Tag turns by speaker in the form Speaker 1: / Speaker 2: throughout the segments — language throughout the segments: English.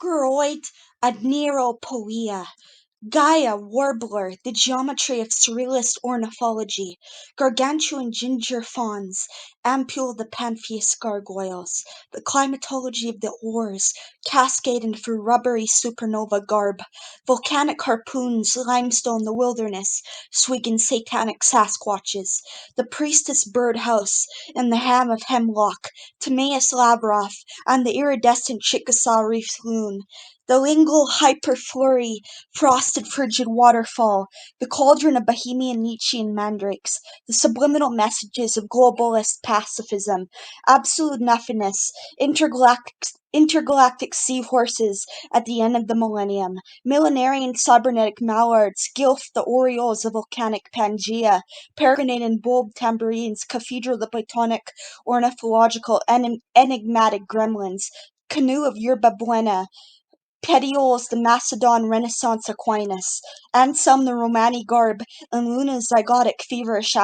Speaker 1: Ogreoid, Oneiropoeia, Gaia, warbler, the geometry of surrealist ornithology, gargantuan ginger fawns, ampule the Pantheist gargoyles, the climatology of the ores, cascading through rubbery supernova garb, volcanic harpoons, limestone the wilderness, swigging satanic Sasquatches, the priestess birdhouse, and the ham of hemlock, Timaeus Lavrov, and the iridescent Chickasaw Reef's loon, the lingual hyperflurry frosted frigid waterfall, the cauldron of Bohemian Nietzschean mandrakes, the subliminal messages of globalist pacifism, absolute nothingness, intergalactic seahorses at the end of the millennium, millenarian cybernetic mallards, gilf the orioles of volcanic Pangea, peregrinating bulb tambourines, cathedral the Platonic ornithological enigmatic gremlins, canoe of yerba buena, petioles the Macedon Renaissance Aquinas, Anselm the Romani garb, and Luna's zygotic feverish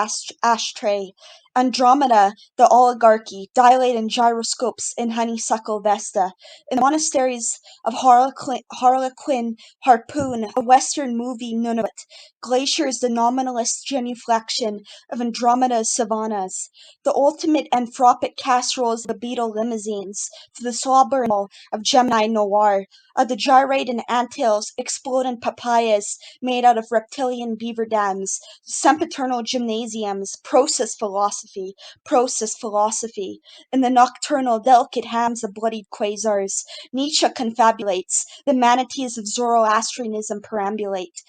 Speaker 1: ashtray, Andromeda the oligarchy, dilating gyroscopes in honeysuckle vesta, in the monasteries of Harlequin Harpoon, a western movie Nunavut, glaciers the nominalist genuflection of Andromeda's savannas, the ultimate anthropic casseroles of the beetle limousines, to the slobbering of Gemini Noir, the gyrating anthills, exploding papayas made out of reptilian beaver dams, sempiternal gymnasiums, process philosophy, in the nocturnal delicate hams of bloodied quasars, Nietzsche confabulates, the manatees of Zoroastrianism perambulate.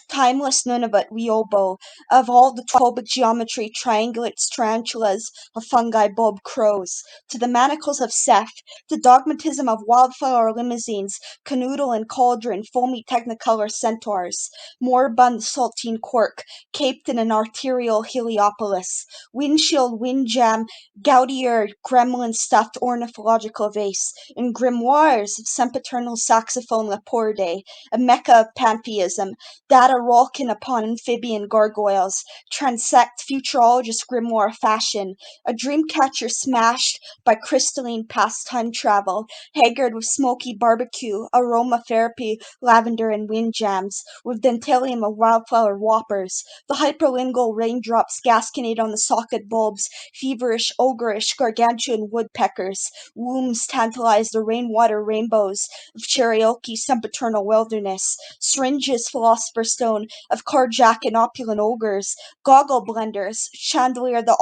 Speaker 1: Timeless Nunavut Riobo, of all the trophic geometry triangulates tarantulas of fungi bulb crows, to the manacles of Seth, the dogmatism of wildflower limousines, canoodle and cauldron, foamy technicolor centaurs, moribund saltine cork, caped in an arterial Heliopolis, windshield windjam, goudier gremlin stuffed ornithological vase, and grimoires of sempiternal saxophone Laporte, a mecca of pantheism, data rolking upon amphibian gargoyles, transect futurologist grimoire fashion, a dreamcatcher smashed by crystalline past time travel, haggard with smoky barbecue, aromatherapy, lavender and windjams, with dentalium of wildflower whoppers, the hyperlingual raindrops gasconade on the socket bulbs, feverish, ogreish, gargantuan woodpeckers, wombs tantalize the rainwater rainbows of Cherokee sempiternal wilderness, syringes philosopher's stone of carjack and opulent ogres, goggle blenders, chandelier the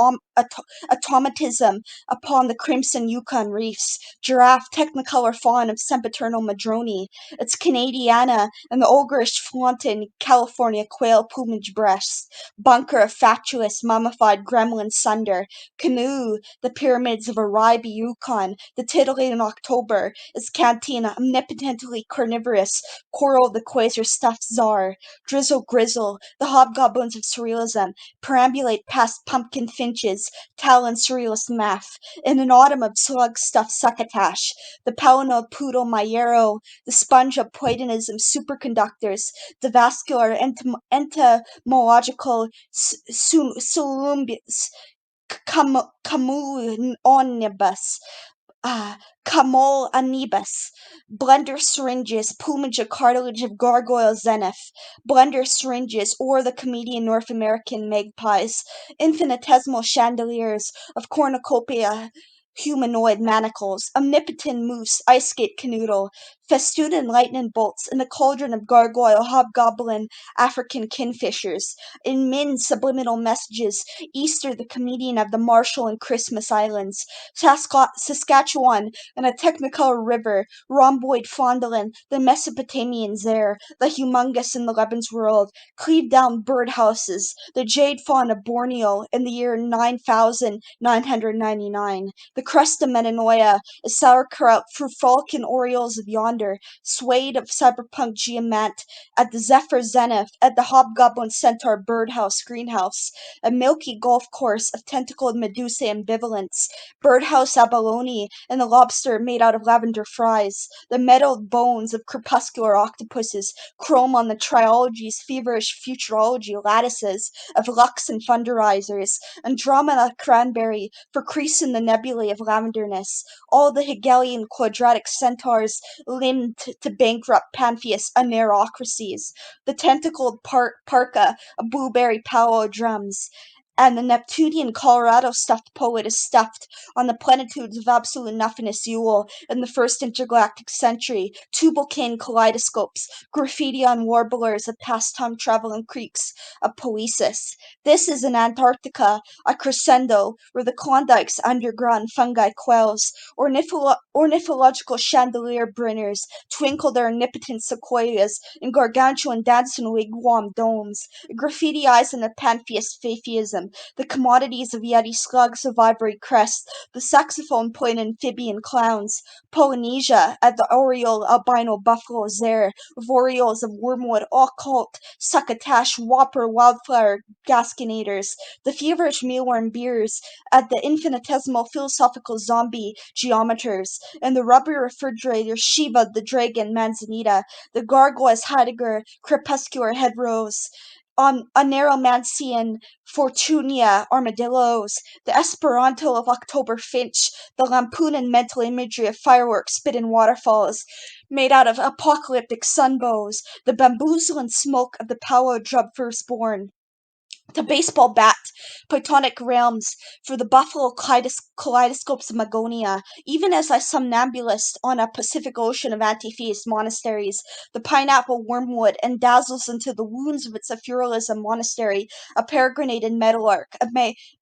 Speaker 1: automatism upon the crimson Yukon reefs, giraffe technicolor fawn of sempiternal madrone, its Canadiana and the ogreish flaunting California quail plumage breasts, bunker of fatuous mummified gremlin sunder, canoe, the pyramids of Aribe Yukon, the titillating October, its cantina omnipotently carnivorous, coral the quasar stuffed czar, drizzle grizzle, the hobgoblins of surrealism, perambulate past pumpkin finches, talon surrealist math, in an autumn of slug-stuffed succotash, the palinode poodle mayero, the sponge of Platonism superconductors, the vascular entomological solumbus, camulonibus, Camol anibus, blender syringes, plumage of cartilage of gargoyle zenith, blender syringes, or the comedian North American magpies, infinitesimal chandeliers of cornucopia, humanoid manacles, omnipotent moose, ice skate canoodle, festooned in lightning bolts, in the cauldron of gargoyle, hobgoblin, African kinfishers, in Min subliminal messages, Easter the comedian of the Marshall and Christmas Islands, Saskatchewan, and a technicolor river, rhomboid Fond du Lac, the Mesopotamian Zaire, the humongous in the Lebanon's world, cleaved down birdhouses, the jade fawn of Borneo in the year 9999, the crust of Metanoia, a sauerkraut through falcon orioles of yonder, swayed of cyberpunk geomant, at the Zephyr Zenith, at the hobgoblin centaur birdhouse greenhouse, a milky golf course of tentacled medusa ambivalence, birdhouse abalone, and the lobster made out of lavender fries, the metaled bones of crepuscular octopuses, chrome on the triology's feverish futurology lattices of lux and funderizers, Andromeda cranberry for creasing the nebulae of lavenderness, all the Hegelian quadratic centaurs limbed to bankrupt pantheist oneirocracies, the tentacled parka of blueberry powwow drums, and the Neptunian Colorado stuffed poet is stuffed on the plenitudes of absolute nothingness Yule in the first intergalactic century, tubal-cane kaleidoscopes, graffiti on warblers of pastime traveling creeks of poesis. This is in Antarctica, a crescendo where the Klondike's underground fungi quells, ornithological chandelier brinners twinkle their omnipotent sequoias in gargantuan dancing wigwam domes, graffiti eyes in a pantheist faithism, the commodities of yeti slugs of ivory crest, the saxophone-playing amphibian clowns, Polynesia at the aureole albino buffalo zare, with aureoles of wormwood occult, succotash, whopper, wildflower gasconators, the feverish mealworm beers at the infinitesimal philosophical zombie geometers, and the rubber refrigerator Shiva the dragon Manzanita, the gargoyles Heidegger, crepuscular headrows, Oneiromancean Fortunia armadillos, the Esperanto of October finch, the lampoon and mental imagery of fireworks spit in waterfalls made out of apocalyptic sunbows, the bamboozling smoke of the powwow drub firstborn, the baseball bat, Platonic realms, for the buffalo kaleidoscopes of Magonia, even as I somnambulist on a Pacific Ocean of anti-theist monasteries, the pineapple wormwood and dazzles into the wounds of its etherealism monastery, a peregrinated meadowlark, a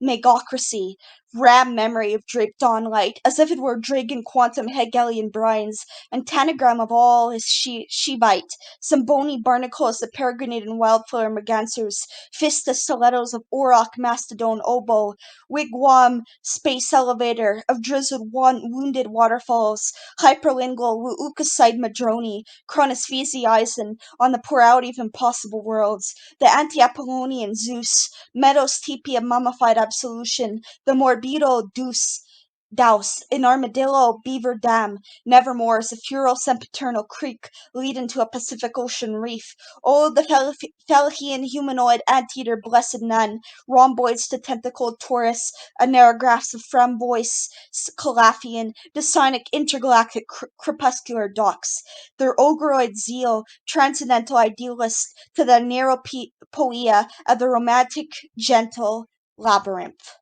Speaker 1: megocracy, ram memory of draped dawn light, as if it were dragon quantum Hegelian brines, and tanagram of all his Shivite, some bony barnacles that peregrinated wildflower mergansers, fist the stilettos of auroch mastodon oboe, wigwam space elevator of drizzled wounded waterfalls, hyperlingual leukocyte madroni, chronosphesi eisen on the plurality of impossible worlds, the anti-Apollonian Zeus, meadows teepee of mummified absolution, the morbido Douse, an armadillo beaver dam, nevermore is a feral sempiternal creek leading to a Pacific Ocean reef. Oh, the Falachian humanoid anteater blessed nun, rhomboids to tentacled Taurus, anerographs of framboise Calafian, Dasonic intergalactic crepuscular docks. Their Ogreoid zeal, transcendental idealist to the Oneiropoeia of the romantic, gentle labyrinth.